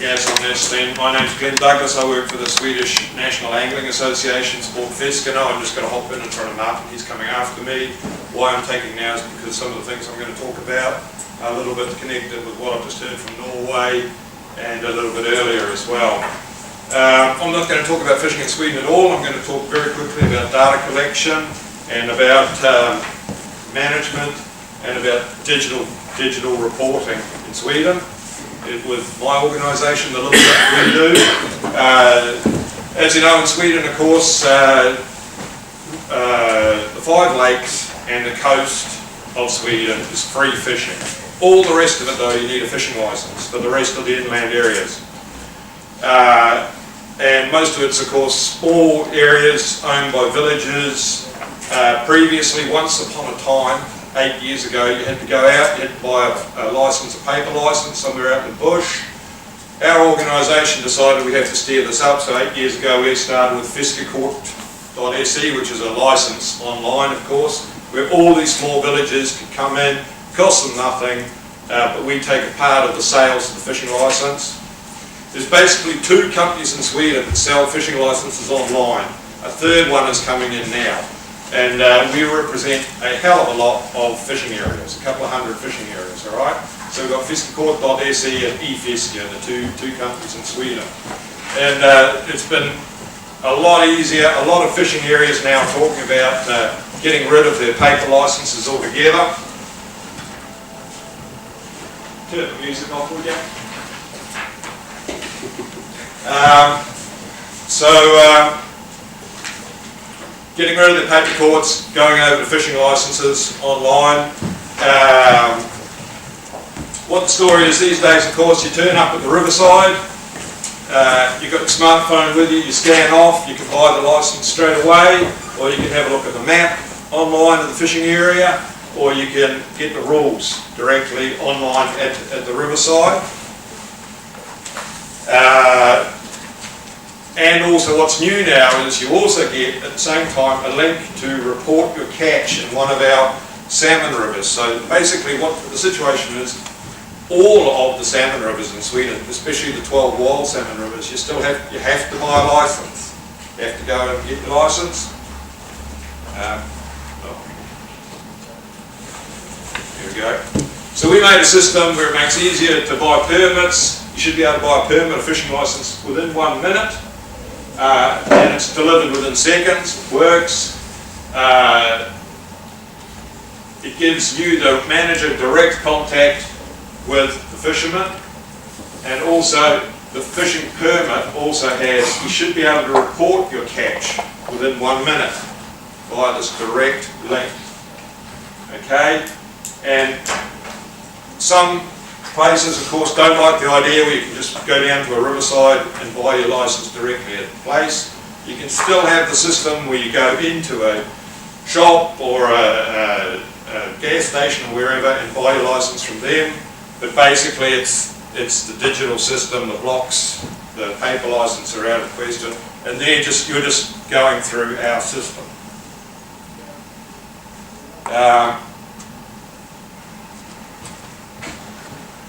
gas on this then. My name's Glenn Douglas. I work for the Swedish National Angling Association, Sportfiskarna. I'm just going to hop in front of Martin. He's coming after me. Why I'm taking now is because some of the things I'm going to talk about are a little bit connected with what I've just heard from Norway and a little bit earlier as well. I'm not going to talk about fishing in Sweden at all. I'm going to talk very quickly about data collection and about management and about digital reporting in Sweden. With my organisation, the little bit we do. As you know, in Sweden, of course, the 5 lakes and the coast of Sweden is free fishing. All the rest of it, though, you need a fishing licence for the rest of the inland areas. And most of it's, of course, small areas owned by villages. Previously, once upon a time, 8 years ago, you had to go out, you had to buy a licence, a paper licence, somewhere out in the bush. Our organisation decided we had to steer this up, so 8 years ago we started with Fiskekort.se, which is a licence online, of course, where all these small villages could come in, cost them nothing, but we take a part of the sales of the fishing licence. There's basically 2 companies in Sweden that sell fishing licences online. A third one is coming in now. And we represent a hell of a lot of fishing areas, a couple of hundred fishing areas, all right? So we've got Fiskekort.se and eFiske, the two companies in Sweden. And it's been a lot easier. A lot of fishing areas now talking about getting rid of their paper licenses altogether. Turn the music off, would you? Getting rid of the paper courts, going over to fishing licences online. What the story is these days, of course, you turn up at the riverside, you've got your smartphone with you, you scan off, you can buy the licence straight away, or you can have a look at the map online of the fishing area, or you can get the rules directly online at the riverside. And also what's new now is you also get, at the same time, a link to report your catch in one of our salmon rivers. So basically what the situation is, all of the salmon rivers in Sweden, especially the 12 wild salmon rivers, you have to buy a licence. You have to go and get your licence. Here we go. So we made a system where it makes it easier to buy permits. You should be able to buy a permit, a fishing licence, within 1 minute. And it's delivered within seconds, works. It gives you, the manager, direct contact with the fisherman, and also the fishing permit also has, you should be able to report your catch within 1 minute via this direct link. Okay? And some places, of course, don't like the idea where you can just go down to a riverside and buy your licence directly at the place. You can still have the system where you go into a shop or a gas station or wherever and buy your licence from them. But basically it's the digital system, the blocks, the paper licence are out of the question, and you're just going through our system.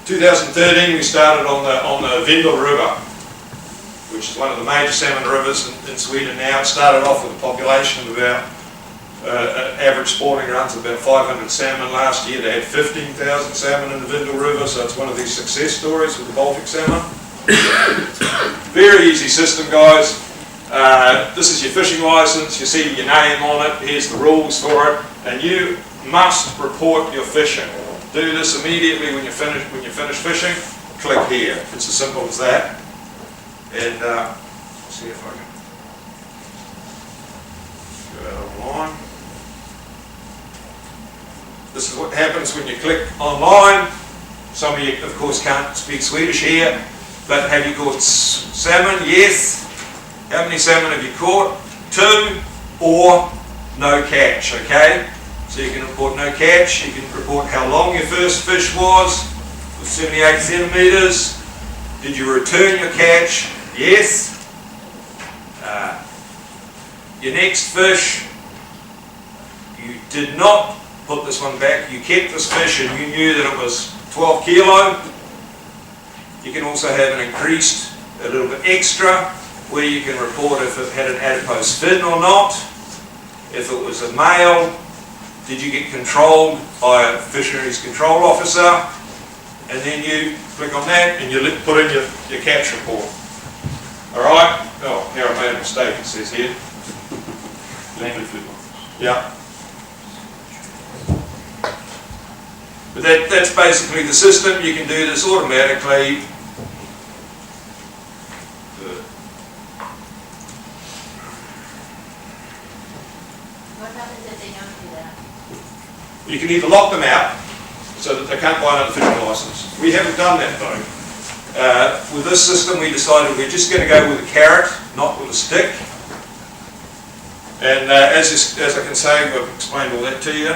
2013 we started on the Vindel River, which is one of the major salmon rivers in Sweden now. It started off with a population of about, average sporting runs of about 500 salmon. Last year they had 15,000 salmon in the Vindel River, so it's one of these success stories with the Baltic salmon. Very easy system, guys. This is your fishing licence, you see your name on it, here's the rules for it, and you must report your fishing. Do this immediately when you finish fishing. Click here. It's as simple as that. And see if I can go out online. This is what happens when you click online. Some of you, of course, can't speak Swedish here, but have you caught salmon? Yes. How many salmon have you caught? 2 or no catch. Okay. So you can report no catch, you can report how long your first fish was 78 centimetres. Did you return your catch? Yes. Your next fish, you did not put this one back, you kept this fish and you knew that it was 12 kilo. You can also have an increased, a little bit extra, where you can report if it had an adipose fin or not, if it was a male, did you get controlled by a fisheries control officer, and then you click on that and you put in your catch report. Alright, oh, here I made a mistake, it says here. Yeah. But that's basically the system. You can do this automatically. What happens if they don't do that? You can either lock them out so that they can't buy another fishing license. We haven't done that though. With this system we decided we're just going to go with a carrot, not with a stick. And as I can say, we've explained all that to you.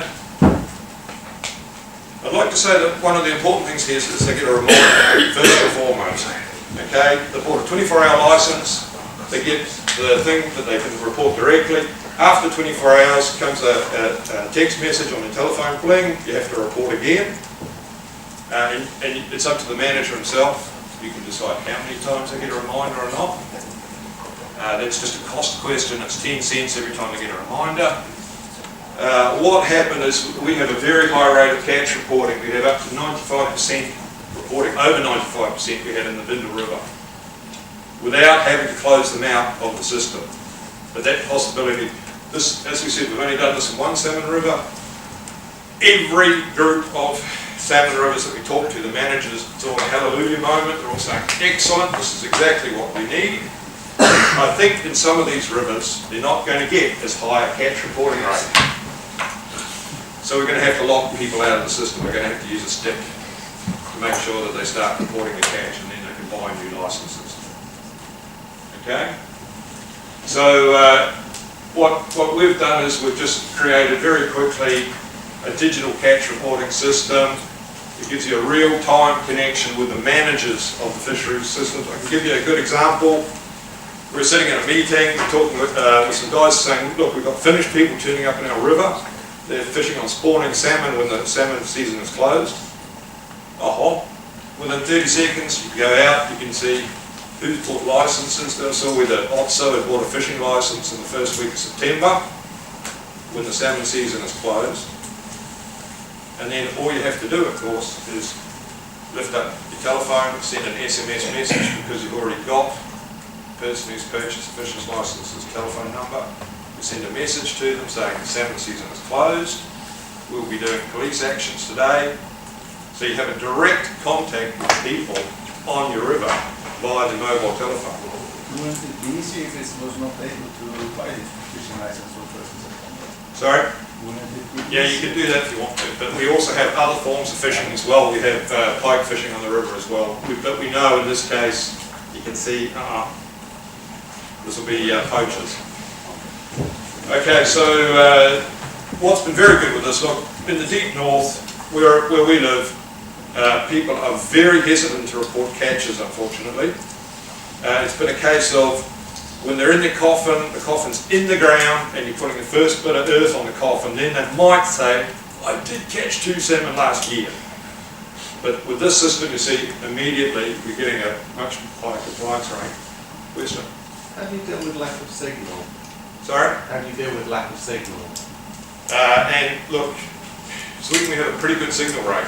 I'd like to say that one of the important things here is they get a reminder, first and foremost. Okay, they bought a 24-hour license, they get the thing that they can report directly. After 24 hours comes a text message on the telephone, bling, you have to report again. And it's up to the manager himself. You can decide how many times they get a reminder or not. That's just a cost question. It's 10 cents every time they get a reminder. What happened is we have a very high rate of catch reporting. We have up to 95% reporting, over 95% we had in the Vindel River, without having to close them out of the system. But that possibility, this, as we said, we've only done this in one salmon river. Every group of salmon rivers that we talk to, the managers, it's all a hallelujah moment. They're all saying, excellent, this is exactly what we need. I think in some of these rivers, they're not going to get as high a catch reporting rate. So we're going to have to lock people out of the system. We're going to have to use a stick to make sure that they start reporting the catch, and then they can buy new licenses. Okay? So what we've done is we've just created very quickly a digital catch reporting system. It gives you a real-time connection with the managers of the fisheries systems. I can give you a good example. We're sitting in a meeting, talking with some guys saying, look, we've got Finnish people turning up in our river. They're fishing on spawning salmon when the salmon season is closed. Within 30 seconds, you can go out, you can see who's bought licenses. They saw whether OTSO had bought a fishing license in the first week of September, when the salmon season is closed. And then all you have to do, of course, is lift up your telephone, send an SMS message, because you've already got the person who's purchased the fishing license's telephone number. We send a message to them saying the salmon season is closed. We'll be doing police actions today. So you have a direct contact with people on your river via the mobile telephone. Wouldn't it be easier if it was not able to buy the fishing license on 1st of September? Sorry? Wouldn't it be Yeah, you can do that if you want to, but we also have other forms of fishing as well. We have pike fishing on the river as well. But we know in this case, you can see, this will be poachers. Okay, so what's been very good with this, look, in the deep north, where we live, people are very hesitant to report catches, unfortunately. It's been a case of when they're in the coffin's in the ground, and you're putting the first bit of earth on the coffin, then they might say, I did catch 2 salmon last year. But with this system, you see, immediately we're getting a much higher compliance rate. Question? How do you deal with lack of signal? Sorry? How do you deal with lack of signal? And look, Sweden, we have a pretty good signal rate.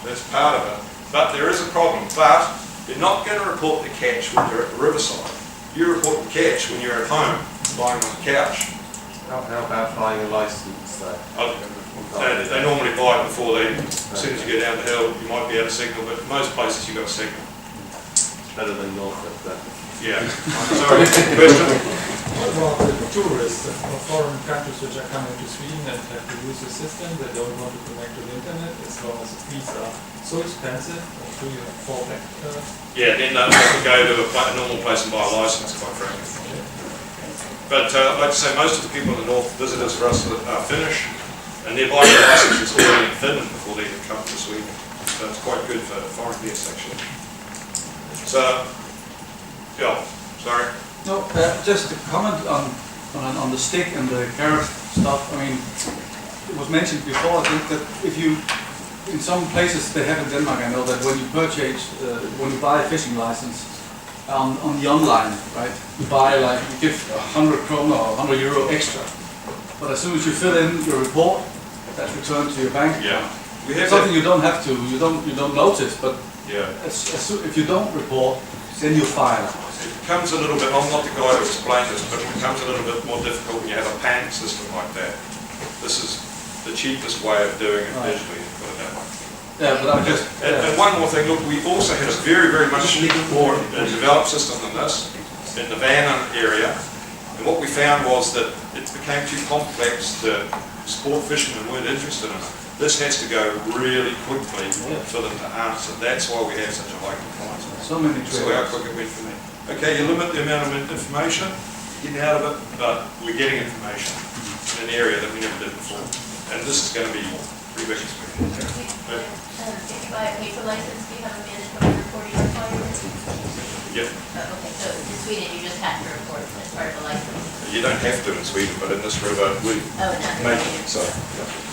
That's part of it. But there is a problem. But you're not going to report the catch when you're at the riverside. You report the catch when you're at home, lying on the couch. How about buying a license? They normally buy it before they, as soon as you get down the hill, you might be out of signal, but most places you've got a signal. Better than north of that. Yeah. Sorry, question? What about the tourists from foreign countries which are coming to Sweden and have to use the system, they don't want to connect to the internet as long as the fees are so expensive? Or do you have fallback? Yeah, then they'll have to go to a normal place and buy a license, quite frankly. But I'd like to say most of the people in the north, visitors for us are Finnish, and they're buying licenses already in Finland before they even come to Sweden. So it's quite good for foreign guests, actually. So, yeah, sorry. No, just to comment on the stick and the carrot stuff. I mean, it was mentioned before. I think that if you in some places they have in Denmark, I know that when you purchase, when you buy a fishing license on the online, right, you buy like, you give 100 krona or 100 euro extra. But as soon as you fill in your report, that's returned to your bank account. Yeah. We have Something that, you don't have to, you don't notice, but yeah. if you don't report, then you file. It becomes a little bit, I'm not the guy to explain this, but it becomes a little bit more difficult when you have a PAN system like that. This is the cheapest way of doing it Right. digitally, to put it that way. Yeah, but I'm just. And one more thing, look, we also had a very, very much more developed system than this in the Vannon area. And what we found was that it became too complex, the sport fishermen weren't interested in it. This has to go really quickly for them to answer. That's why we have such a high compliance rate. So many So how quick it went for me. Okay, you limit the amount of information, getting out of it, but we're getting information in an area that we never did before. And this is going to be pretty big experience. If you buy a paper license, do you have a mandatory reporting requirement? Yeah, Okay, so in Sweden, you just have to report as part of the license? you don't have to in Sweden, but in this river, we Oh, no. make it so. Yeah.